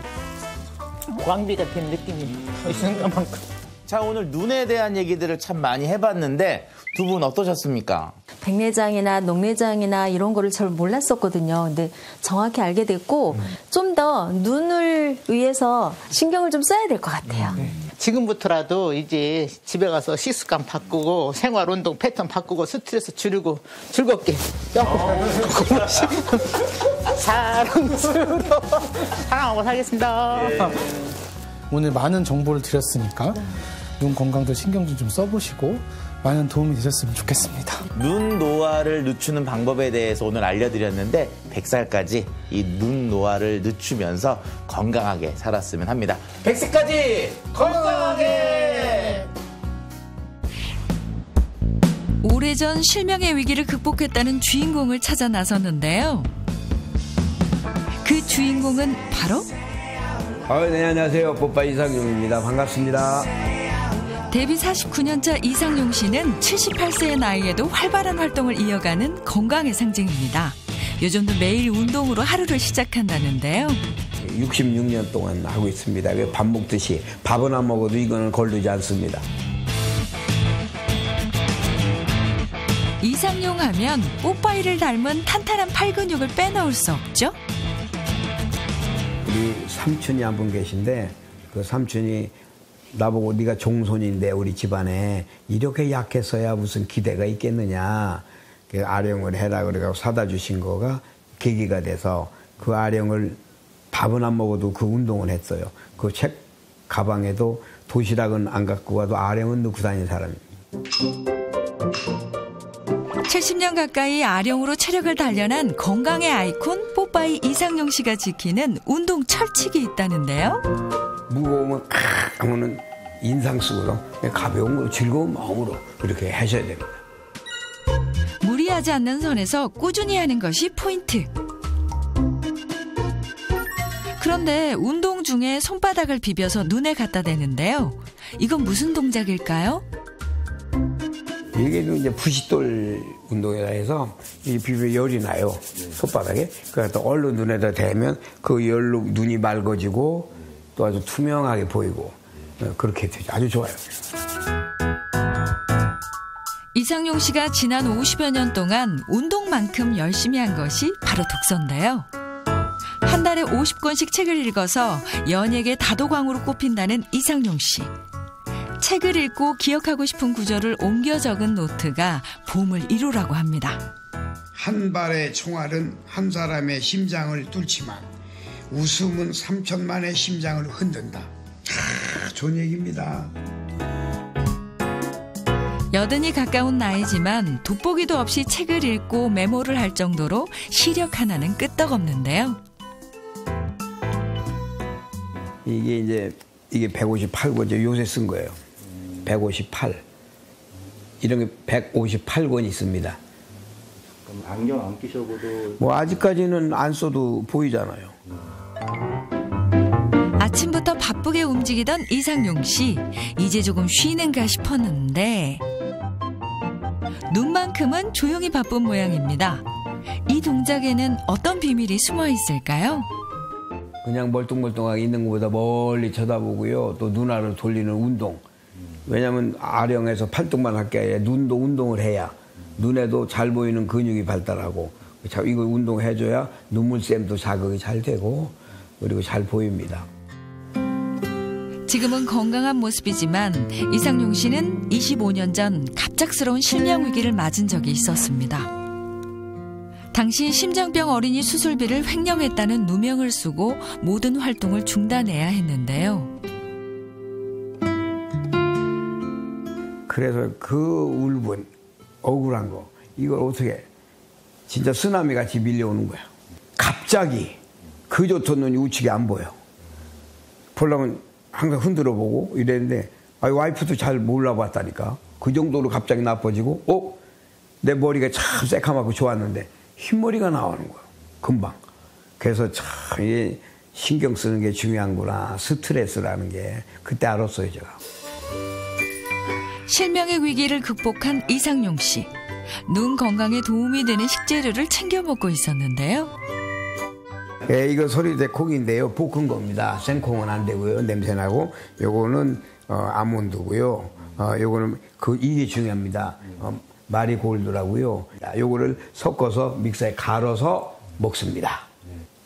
Speaker 7: 광비가 된 느낌이에요. 이 순간만큼.
Speaker 8: 자, 오늘 눈에 대한 얘기들을 참 많이 해봤는데 두 분 어떠셨습니까?
Speaker 6: 백내장이나 녹내장이나 이런 거를 잘 몰랐었거든요. 근데 정확히 알게 됐고 좀 더 눈을 위해서 신경을 좀 써야 될 것 같아요.
Speaker 7: 지금부터라도 이제 집에 가서 식습관 바꾸고 생활 운동 패턴 바꾸고 스트레스 줄이고 즐겁게 사랑스러워 사랑하고 살겠습니다.
Speaker 9: 오늘 많은 정보를 드렸으니까 눈 건강도 신경 좀 써보시고 많은 도움이 되셨으면 좋겠습니다.
Speaker 8: 눈 노화를 늦추는 방법에 대해서 오늘 알려드렸는데 100살까지 이 눈 노화를 늦추면서 건강하게 살았으면 합니다. 100세까지 건강하게!
Speaker 1: 오래전 실명의 위기를 극복했다는 주인공을 찾아 나섰는데요. 그 주인공은 바로
Speaker 11: 네, 안녕하세요. 뽀빠이 이상용입니다. 반갑습니다.
Speaker 1: 데뷔 49년차 이상용 씨는 78세의 나이에도 활발한 활동을 이어가는 건강의 상징입니다. 요즘도 매일 운동으로 하루를 시작한다는데요.
Speaker 11: 66년 동안 하고 있습니다. 밥 먹듯이 밥은 안 먹어도 이거는 거르지 않습니다.
Speaker 1: 이상용 하면 뽀빠이를 닮은 탄탄한 팔 근육을 빼놓을 수 없죠.
Speaker 11: 우리 삼촌이 한 분 계신데 그 삼촌이 나보고 네가 종손인데 우리 집안에 이렇게 약했어야 무슨 기대가 있겠느냐. 그 아령을 해라 그래가지고 사다 주신 거가 계기가 돼서 그 아령을 밥은 안 먹어도 그 운동을 했어요. 그 책 가방에도 도시락은 안 갖고 가도 아령은 넣고 다니는 사람입니다.
Speaker 1: 70년 가까이 아령으로 체력을 단련한 건강의 아이콘 뽀빠이 이상용 씨가 지키는 운동 철칙이 있다는데요.
Speaker 11: 무거우면 하면은 인상 쓰고요. 가벼운 거 즐거운 마음으로 이렇게 하셔야 됩니다.
Speaker 1: 무리하지 않는 선에서 꾸준히 하는 것이 포인트. 그런데 운동 중에 손바닥을 비벼서 눈에 갖다 대는데요. 이건 무슨 동작일까요?
Speaker 11: 이게 이제 부싯돌 운동이라 해서 이 비벼 열이 나요. 손바닥에. 그래서 얼른 눈에다 대면 그 열로 눈이 맑아지고 또 아주 투명하게 보이고 그렇게 되죠. 아주 좋아요.
Speaker 1: 이상용 씨가 지난 50여 년 동안 운동만큼 열심히 한 것이 바로 독서인데요. 한 달에 50권씩 책을 읽어서 연예계 다도광으로 꼽힌다는 이상용 씨. 책을 읽고 기억하고 싶은 구절을 옮겨 적은 노트가 보물 1호라고 합니다.
Speaker 12: 한 발의 총알은 한 사람의 심장을 뚫지만 웃음은 3천만의 심장을 흔든다. 좋은 얘기입니다.
Speaker 1: 80이 가까운 나이지만 돋보기도 없이 책을 읽고 메모를 할 정도로 시력 하나는 끄떡없는데요.
Speaker 11: 이게 158권이죠. 요새 쓴 거예요. 158. 이런 게 158권 있습니다.
Speaker 13: 그럼 안경 안 끼셔보도
Speaker 11: 뭐 아직까지는 안 써도 보이잖아요.
Speaker 1: 아침부터 바쁘게 움직이던 이상용 씨. 이제 조금 쉬는가 싶었는데 눈만큼은 조용히 바쁜 모양입니다. 이 동작에는 어떤 비밀이 숨어 있을까요?
Speaker 11: 그냥 멀뚱멀뚱하게 있는 것보다 멀리 쳐다보고요. 또 눈알을 돌리는 운동. 왜냐하면 아령에서 팔뚝만 할 게 아니라 눈도 운동을 해야 눈에도 잘 보이는 근육이 발달하고 이거 운동해줘야 눈물샘도 자극이 잘 되고 그리고 잘 보입니다.
Speaker 1: 지금은 건강한 모습이지만 이상용 씨는 25년 전 갑작스러운 실명 위기를 맞은 적이 있었습니다. 당시 심장병 어린이 수술비를 횡령했다는 누명을 쓰고 모든 활동을 중단해야 했는데요.
Speaker 11: 그래서 그 울분, 억울한 거 이걸 어떻게 진짜 쓰나미 같이 밀려오는 거야. 갑자기 그저 눈이 우측에 안 보여. 보려면 항상 흔들어 보고 이랬는데 와이프도 잘 몰라봤다니까. 그 정도로 갑자기 나빠지고 내 머리가 참 새카맣고 좋았는데 흰머리가 나오는 거야. 금방. 그래서 참 이게 신경 쓰는 게 중요한구나. 스트레스라는 게 그때 알았어요 제가.
Speaker 1: 실명의 위기를 극복한 이상용 씨. 눈 건강에 도움이 되는 식재료를 챙겨 먹고 있었는데요.
Speaker 11: 이거 소리대 콩인데요. 볶은 겁니다. 생콩은 안 되고요. 냄새나고. 요거는 아몬드고요. 요거는 이게 중요합니다. 마리골드라고요. 요거를 섞어서 믹서에 갈아서 먹습니다.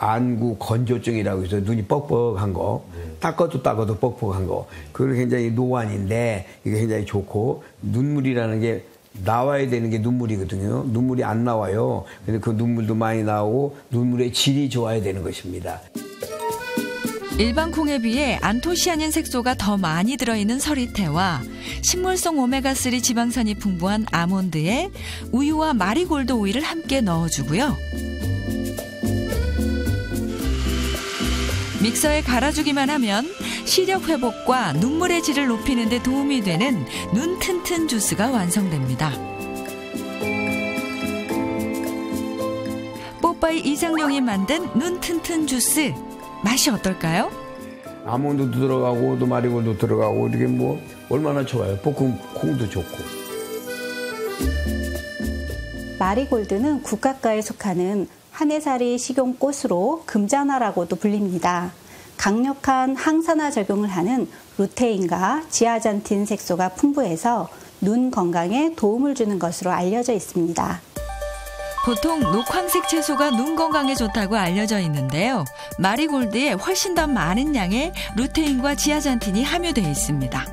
Speaker 11: 안구 건조증이라고 해서 눈이 뻑뻑한 거, 닦아도 뻑뻑한 거, 그건 굉장히 노안인데 이게 굉장히 좋고 눈물이라는 게 나와야 되는 게 눈물이거든요. 눈물이 안 나와요. 근데 그 눈물도 많이 나오고 눈물의 질이 좋아야 되는 것입니다.
Speaker 1: 일반 콩에 비해 안토시아닌 색소가 더 많이 들어있는 서리태와 식물성 오메가3 지방산이 풍부한 아몬드에 우유와 마리골드 오일을 함께 넣어주고요. 믹서에 갈아주기만 하면 시력 회복과 눈물의 질을 높이는 데 도움이 되는 눈 튼튼 주스가 완성됩니다. 뽀빠이 이상용이 만든 눈 튼튼 주스. 맛이 어떨까요?
Speaker 11: 아몬드도 들어가고 또 마리골도 들어가고 이렇게 뭐 얼마나 좋아요. 볶음 콩도 좋고.
Speaker 14: 마리골드는 국화과에 속하는 한해살이 식용꽃으로 금잔화라고도 불립니다. 강력한 항산화 작용을 하는 루테인과 지아잔틴 색소가 풍부해서 눈 건강에 도움을 주는 것으로 알려져 있습니다.
Speaker 1: 보통 녹황색 채소가 눈 건강에 좋다고 알려져 있는데요. 마리골드에 훨씬 더 많은 양의 루테인과 지아잔틴이 함유되어 있습니다.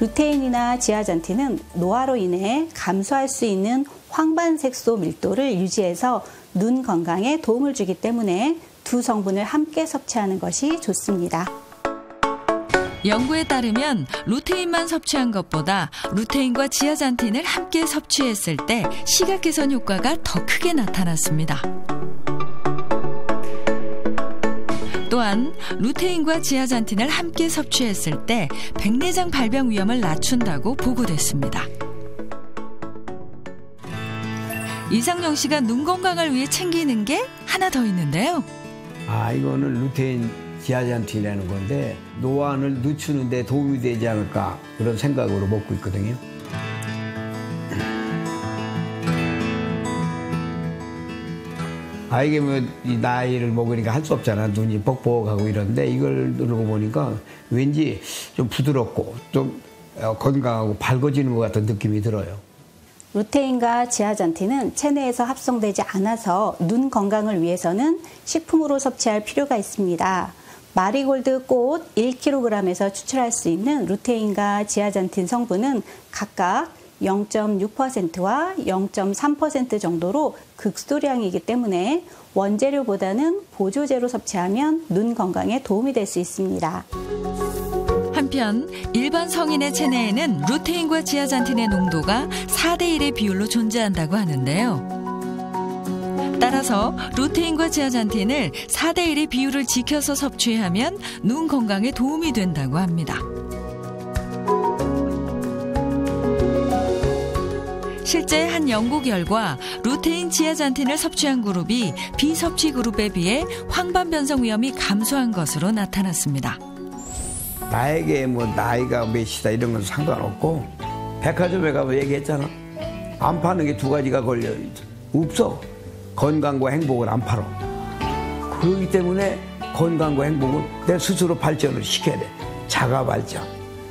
Speaker 14: 루테인이나 지아잔틴은 노화로 인해 감소할 수 있는 황반색소 밀도를 유지해서 눈 건강에 도움을 주기 때문에 두 성분을 함께 섭취하는 것이 좋습니다.
Speaker 1: 연구에 따르면 루테인만 섭취한 것보다 루테인과 지아잔틴을 함께 섭취했을 때 시각 개선 효과가 더 크게 나타났습니다. 또한 루테인과 지아잔틴을 함께 섭취했을 때 백내장 발병 위험을 낮춘다고 보고됐습니다. 이상용 씨가 눈 건강을 위해 챙기는 게 하나 더 있는데요.
Speaker 11: 이거는 루테인 지아잔틴이라는 건데 노안을 늦추는 데 도움이 되지 않을까 그런 생각으로 먹고 있거든요. 이게 뭐 이 나이를 먹으니까 할 수 없잖아. 눈이 뻑뻑하고 이런데 이걸 누르고 보니까 왠지 좀 부드럽고 좀 건강하고 밝아지는 것 같은 느낌이 들어요.
Speaker 14: 루테인과 지아잔틴은 체내에서 합성되지 않아서 눈 건강을 위해서는 식품으로 섭취할 필요가 있습니다. 마리골드 꽃 1kg에서 추출할 수 있는 루테인과 지아잔틴 성분은 각각 0.6%와 0.3% 정도로 극소량이기 때문에 원재료보다는 보조제로 섭취하면 눈 건강에 도움이 될 수 있습니다.
Speaker 1: 한편 일반 성인의 체내에는 루테인과 지아잔틴의 농도가 4:1의 비율로 존재한다고 하는데요. 따라서 루테인과 지아잔틴을 4:1의 비율을 지켜서 섭취하면 눈 건강에 도움이 된다고 합니다. 실제 한 연구 결과 루테인, 지아잔틴을 섭취한 그룹이 비섭취 그룹에 비해 황반 변성 위험이 감소한 것으로 나타났습니다.
Speaker 11: 나에게 뭐 나이가 몇이다 이런 건 상관없고 백화점에 가면 얘기했잖아. 안 파는 게 두 가지가 걸려 없어. 건강과 행복을 안 팔어. 그렇기 때문에 건강과 행복은 내 스스로 발전을 시켜야 돼. 자가 발전.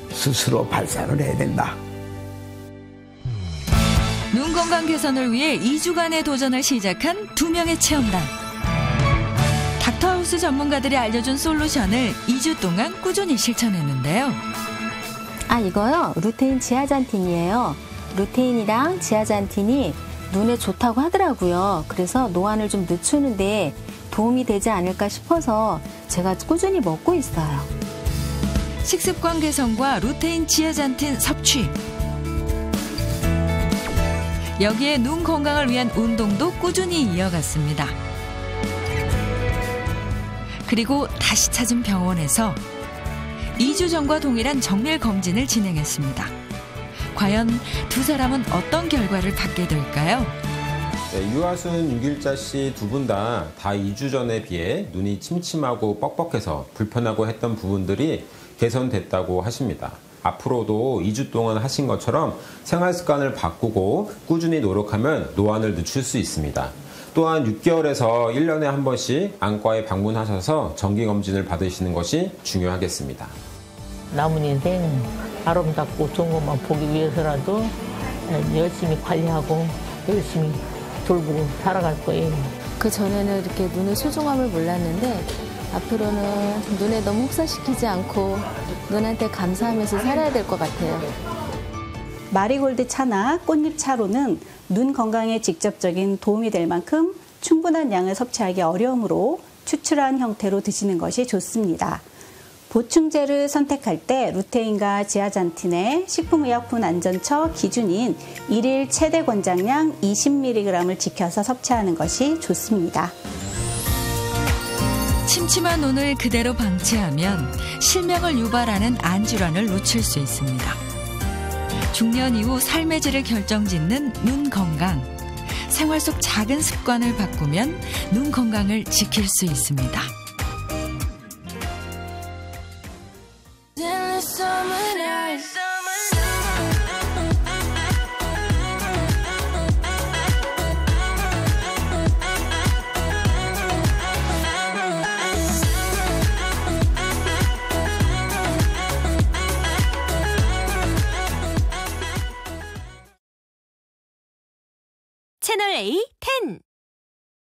Speaker 11: 스스로 발산을 해야 된다.
Speaker 1: 눈 건강 개선을 위해 2주간의 도전을 시작한 2명의 체험단. 닥터하우스 전문가들이 알려준 솔루션을 2주 동안 꾸준히 실천했는데요.
Speaker 6: 이거요. 루테인 지아잔틴이에요. 루테인이랑 지아잔틴이 눈에 좋다고 하더라고요. 그래서 노안을 좀 늦추는데 도움이 되지 않을까 싶어서 제가 꾸준히 먹고 있어요.
Speaker 1: 식습관 개선과 루테인 지아잔틴 섭취. 여기에 눈 건강을 위한 운동도 꾸준히 이어갔습니다. 그리고 다시 찾은 병원에서 2주 전과 동일한 정밀 검진을 진행했습니다. 과연 두 사람은 어떤 결과를 받게 될까요?
Speaker 2: 네, 유아순, 유길자 씨 두 분 다 2주 전에 비해 눈이 침침하고 뻑뻑해서 불편하고 했던 부분들이 개선됐다고 하십니다. 앞으로도 2주 동안 하신 것처럼 생활 습관을 바꾸고 꾸준히 노력하면 노안을 늦출 수 있습니다. 또한 6개월에서 1년에 한 번씩 안과에 방문하셔서 정기검진을 받으시는 것이 중요하겠습니다.
Speaker 7: 남은 인생 아름답고 좋은 것만 보기 위해서라도 열심히 관리하고 열심히 돌보고 살아갈 거예요.
Speaker 6: 그 전에는 이렇게 눈의 소중함을 몰랐는데 앞으로는 눈에 너무 혹사시키지 않고 눈한테 감사하면서 살아야 될 것 같아요.
Speaker 14: 마리골드 차나 꽃잎 차로는 눈 건강에 직접적인 도움이 될 만큼 충분한 양을 섭취하기 어려우므로 추출한 형태로 드시는 것이 좋습니다. 보충제를 선택할 때 루테인과 지아잔틴의 식품의약품안전처 기준인 1일 최대 권장량 20mg을 지켜서 섭취하는 것이 좋습니다.
Speaker 1: 침침한 눈을 그대로 방치하면 실명을 유발하는 안질환을 놓칠 수 있습니다. 중년 이후 삶의 질을 결정짓는 눈 건강. 생활 속 작은 습관을 바꾸면 눈 건강을 지킬 수 있습니다.
Speaker 15: 채널 A 10